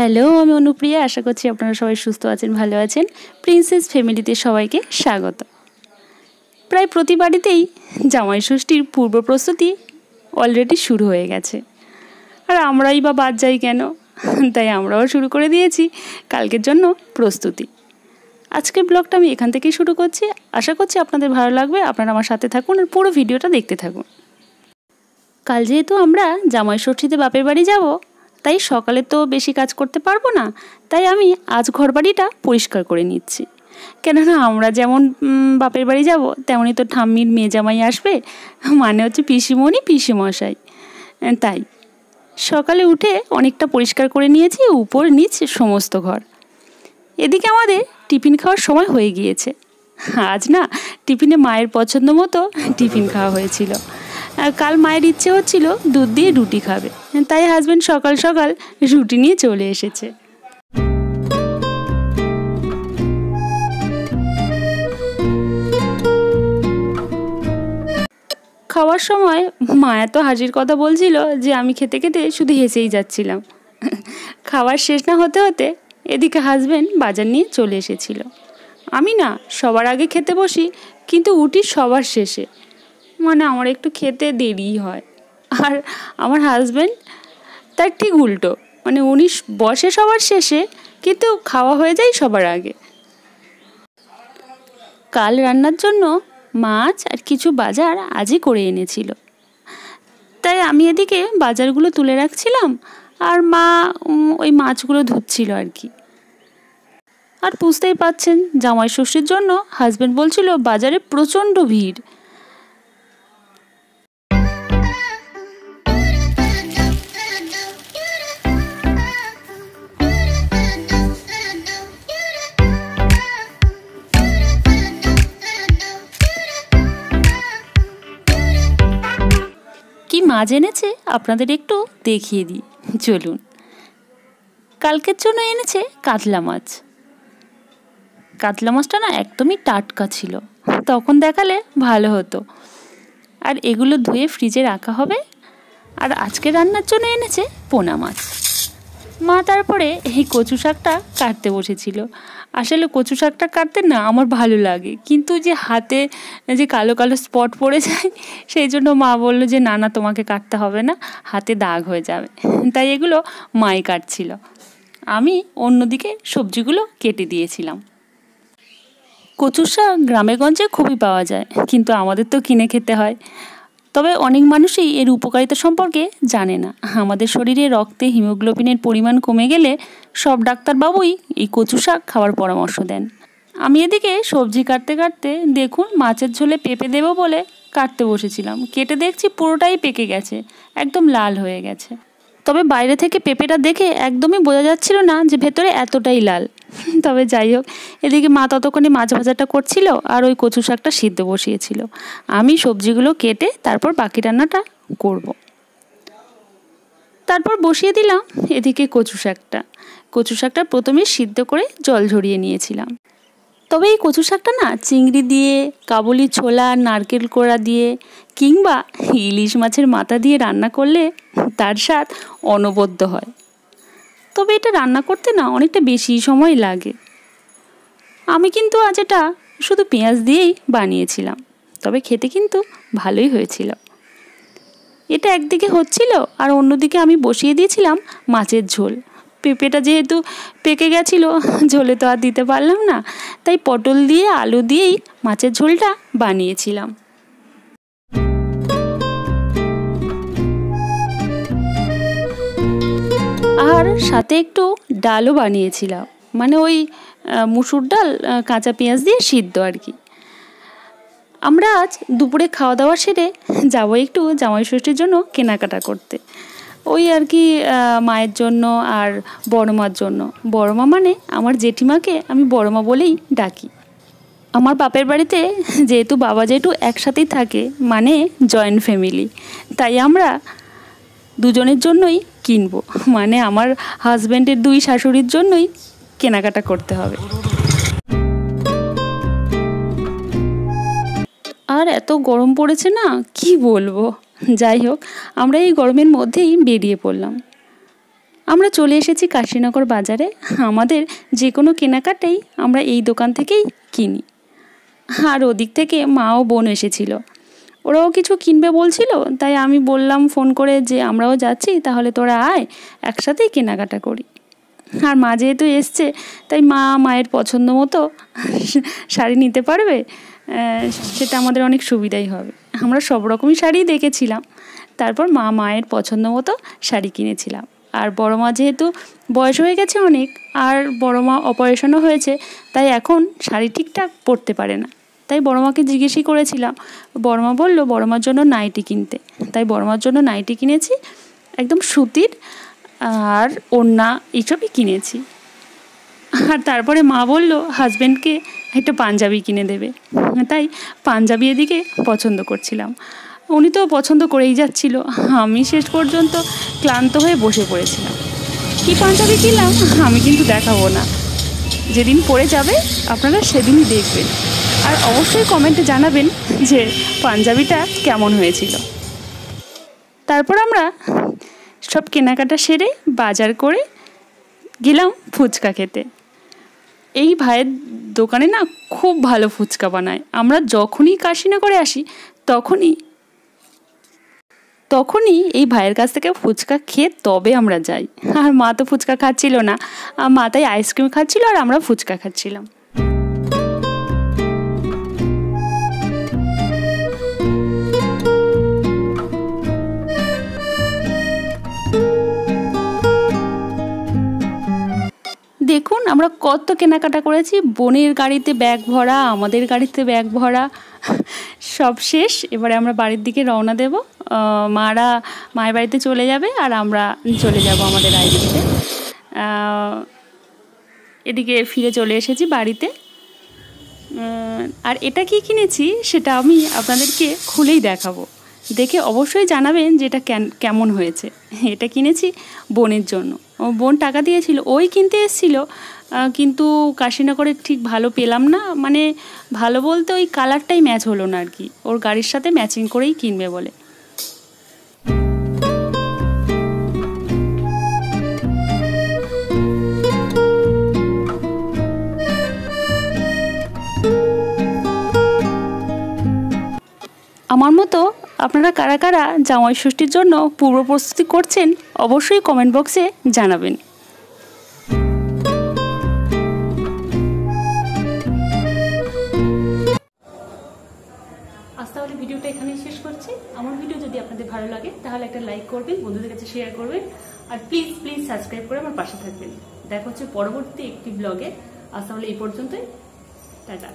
Hello, আমি অনুপ্রিয়া। আশা করছি আপনারা সবাই সুস্থ আছেন, ভালো আছেন। প্রিন্সেস ফ্যামিলিতে সবাইকে স্বাগত। প্রায় প্রতি বাড়িতেই জামাই ষষ্ঠীর পূর্ব প্রস্তুতি অলরেডি শুরু হয়ে গেছে, আর আমরাই বা বাদ যাই কেন? তাই আমরাও শুরু করে দিয়েছি কালকের জন্য প্রস্তুতি। আজকের ব্লগটা আমি এখান থেকেই শুরু করছি। আশা করছি আপনাদের ভালো লাগবে। আপনারা আমার সাথে থাকুন আর পুরো ভিডিওটা দেখতে থাকুন। কাল যেহেতু আমরা জামাই ষষ্ঠীতে বাপের বাড়ি যাব, তাই সকালে তো বেশি কাজ করতে পারবো না। তাই আমি আজ ঘরবাড়িটা পরিষ্কার করে নিচ্ছি, কেননা আমরা যেমন বাপের বাড়ি যাব তেমনই তো ঠাম্মির মেয়ে জামাই আসবে, মানে হচ্ছে পিসিমণি পিসিমশাই। তাই সকালে উঠে অনেকটা পরিষ্কার করে নিয়েছি, উপর নিচ সমস্ত ঘর। এদিকে আমাদের টিফিন খাওয়ার সময় হয়ে গিয়েছে। আজ না টিফিনে মায়ের পছন্দ মতো টিফিন খাওয়া হয়েছিল। কাল মায়ের ইচ্ছে হচ্ছিল দুধ দিয়ে রুটি খাবে, তাই হাজব্যান্ড সকাল সকাল রুটি নিয়ে চলে এসেছে। খাওয়ার সময় মা এত হাসির কথা বলছিল যে আমি খেতে খেতে শুধু হেসেই যাচ্ছিলাম। খাওয়ার শেষ না হতে হতে এদিকে হাজব্যান্ড বাজার নিয়ে চলে এসেছিল। আমি না সবার আগে খেতে বসি, কিন্তু উঠি সবার শেষে, মানে আমার একটু খেতে দেরি হয়। আর আমার হাজব্যান্ড তার ঠিক উল্টো, মানে উনি বসে সবার শেষে কিন্তু খাওয়া হয়ে যায় সবার আগে। কাল রান্নার জন্য মাছ আর কিছু বাজার আজই করে এনেছিল, তাই আমি এদিকে বাজারগুলো তুলে রাখছিলাম আর মা ওই মাছগুলো ধুচ্ছিল আর কি। আর বুঝতেই পাচ্ছেন জামাই ষষ্ঠীর জন্য হাজব্যান্ড বলছিল বাজারে প্রচণ্ড ভিড়। কি মাছ এনেছে আপনাদের একটু দেখিয়ে দিই, চলুন। কালকের জন্য এনেছে কাতলা মাছ। কাতলা মাছটা না একদমই টাটকা ছিল, তখন দেখালে ভালো হতো। আর এগুলো ধুয়ে ফ্রিজে রাখা হবে। আর আজকে রান্নার জন্য এনেছে পোনা মাছ। মা তারপরে এই কচু শাকটা কাটতে বসেছিল। আসলে কচু শাকটা কাটতে না আমার ভালো লাগে, কিন্তু যে হাতে যে কালো কালো স্পট পড়ে যায়, সেই জন্য মা বললো যে না না তোমাকে কাটতে হবে না, হাতে দাগ হয়ে যাবে। তাই এগুলো মাই কাটছিল, আমি অন্যদিকে সবজিগুলো কেটে দিয়েছিলাম। কচু শাক গ্রামেগঞ্জে খুবই পাওয়া যায়, কিন্তু আমাদের তো কিনে খেতে হয়। তবে অনেক মানুষই এর উপকারিতা সম্পর্কে জানে না। আমাদের শরীরে রক্তে হিমোগ্লোবিনের পরিমাণ কমে গেলে সব ডাক্তারবাবুই এই কচু শাক খাওয়ার পরামর্শ দেন। আমি এদিকে সবজি কাটতে কাটতে দেখুন মাছের ঝোলে পেঁপে দেবো বলে কাটতে বসেছিলাম। কেটে দেখছি পুরোটাই পেকে গেছে, একদম লাল হয়ে গেছে। তবে বাইরে থেকে পেঁপেটা দেখে একদমই বোঝা যাচ্ছিল না যে ভেতরে এতটাই লাল। তবে যাই হোক, এদিকে মা ততক্ষণে মাছ ভাজাটা করছিল আর ওই কচু শাকটা সিদ্ধ বসিয়েছিল। আমি সবজিগুলো কেটে তারপর বাকি রান্নাটা করব। তারপর বসিয়ে দিলাম এদিকে কচু শাকটা। কচু শাকটা প্রথমে সিদ্ধ করে জল ঝরিয়ে নিয়েছিলাম। তবে এই কচু শাকটা না চিংড়ি দিয়ে, কাবুলি ছোলা, নারকেল কোড়া দিয়ে কিংবা ইলিশ মাছের মাথা দিয়ে রান্না করলে তার স্বাদ অনবদ্য হয়। তবে এটা রান্না করতে না অনেকটা বেশি সময় লাগে। আমি কিন্তু আজ এটা শুধু পেঁয়াজ দিয়েই বানিয়েছিলাম, তবে খেতে কিন্তু ভালোই হয়েছিল। এটা একদিকে হচ্ছিল আর অন্যদিকে আমি বসিয়ে দিয়েছিলাম মাছের ঝোল। পেঁপেটা যেহেতু পেকে গেছিলো, ঝোলে তো আর দিতে পারলাম না, তাই পটল দিয়ে আলু দিয়েই মাছের ঝোলটা বানিয়েছিলাম। আর সাথে একটু ডালও বানিয়েছিলাম, মানে ওই মুসুর ডাল কাঁচা পেঁয়াজ দিয়ে সিদ্ধ আর কি। আমরা আজ দুপুরে খাওয়া দাওয়া সেরে যাবো একটু জামাই ষষ্ঠীর জন্য কেনাকাটা করতে, ওই আর কি মায়ের জন্য আর বড়মার জন্য। বড়মা মানে আমার জেঠিমাকে আমি বড়মা বলেই ডাকি। আমার বাপের বাড়িতে যেহেতু বাবা জেঠু একসাথেই থাকে, মানে জয়েন্ট ফ্যামিলি, তাই আমরা দুজনের জন্যই কিনবো, মানে আমার হাজব্যান্ডের দুই শাশুড়ির জন্যই কেনাকাটা করতে হবে। আর এত গরম পড়েছে না, কি বলবো। যাই হোক, আমরা এই গরমের মধ্যেই বেরিয়ে পড়লাম। আমরা চলে এসেছি কাশীনগর বাজারে। আমাদের যে কোনো কেনাকাটাই আমরা এই দোকান থেকেই কিনি। আর ওদিক থেকে মা ও বোন এসেছিল, ওরাও কিছু কিনবে বলছিল, তাই আমি বললাম ফোন করে যে আমরাও যাচ্ছি, তাহলে তোরা আয়, একসাথেই কেনাকাটা করি। আর মা যেহেতু এসছে, তাই মায়ের পছন্দ মতো শাড়ি নিতে পারবে, সেটা আমাদের অনেক সুবিধাই হবে। আমরা সব রকমই শাড়ি দেখেছিলাম, তারপর মায়ের পছন্দ মতো শাড়ি কিনেছিলাম। আর বড় মা যেহেতু বয়স হয়ে গেছে অনেক, আর বড় মা অপারেশনও হয়েছে, তাই এখন শাড়ি ঠিকঠাক পরতে পারে না। তাই বড় মাকে জিজ্ঞেসই করেছিলাম, বড় মা বললো বড় মার জন্য নাইটি কিনতে, তাই বড় মার জন্য নাইটি কিনেছি, একদম সুতির, আর ওড়না এইসবই কিনেছি। আর তারপরে মা বলল হাজব্যান্ডকে একটা পাঞ্জাবি কিনে দেবে, তাই পাঞ্জাবি এদিকে পছন্দ করছিলাম। উনি তো পছন্দ করেই যাচ্ছিল, আমি শেষ পর্যন্ত ক্লান্ত হয়ে বসে পড়েছিলাম। কী পাঞ্জাবি কিনলাম আমি কিন্তু দেখাবো না, যেদিন পরে যাবে আপনারা সেদিনই দেখবেন। আর অবশ্যই কমেন্টে জানাবেন যে পাঞ্জাবিটা কেমন হয়েছিল। তারপর আমরা সব কেনাকাটা সেরে বাজার করে গেলাম ফুচকা খেতে। এই ভাইয়ের দোকানে না খুব ভালো ফুচকা বানায়। আমরা যখনই কাশীনগরে আসি তখনই এই ভাইয়ের কাছ থেকে ফুচকা খেয়ে তবে আমরা যাই। আর মা তো ফুচকা খাচ্ছিল না, মা তাই আইসক্রিম খাচ্ছিল আর আমরা ফুচকা খাচ্ছিলাম। দেখুন আমরা কত কেনাকাটা করেছি, বোনের গাড়িতে ব্যাগ ভরা, আমাদের গাড়িতে ব্যাগ ভরা, সব শেষ। এবারে আমরা বাড়ির দিকে রওনা দেব। মায়ের বাড়িতে চলে যাবে আর আমরা চলে যাব আমাদের আইডিতে। এদিকে ফিরে চলে এসেছি বাড়িতে। আর এটা কি কিনেছি সেটা আমি আপনাদেরকে খুলেই দেখাবো, দেখে অবশ্যই জানাবেন যে এটা কেমন হয়েছে। এটা কিনেছি বোনের জন্য, বোন টাকা দিয়েছিল, ওই কিনতে এসেছিলো, কিন্তু কাশীনগরে ঠিক ভালো পেলাম না, মানে ভালো বলতে ওই কালারটাই ম্যাচ হলো না আর কি, ওর গাড়ির সাথে ম্যাচিং করেই কিনবে বলে। আমার মতো আপনারা কারা কারা জামাই ষষ্ঠীর জন্য পূর্ব প্রস্তুতি করছেন অবশ্যই কমেন্ট বক্সে জানাবেন। আজ তাহলে ভিডিওটা এখানেই শেষ করছি। আমার ভিডিও যদি আপনাদের ভালো লাগে তাহলে একটা লাইক করবেন, বন্ধুদের কাছে শেয়ার করবেন, আর প্লিজ সাবস্ক্রাইব করে আমার পাশে থাকবেন। দেখা হচ্ছে পরবর্তী একটি ব্লগে। আজ তাহলে এই পর্যন্তই, টাটা।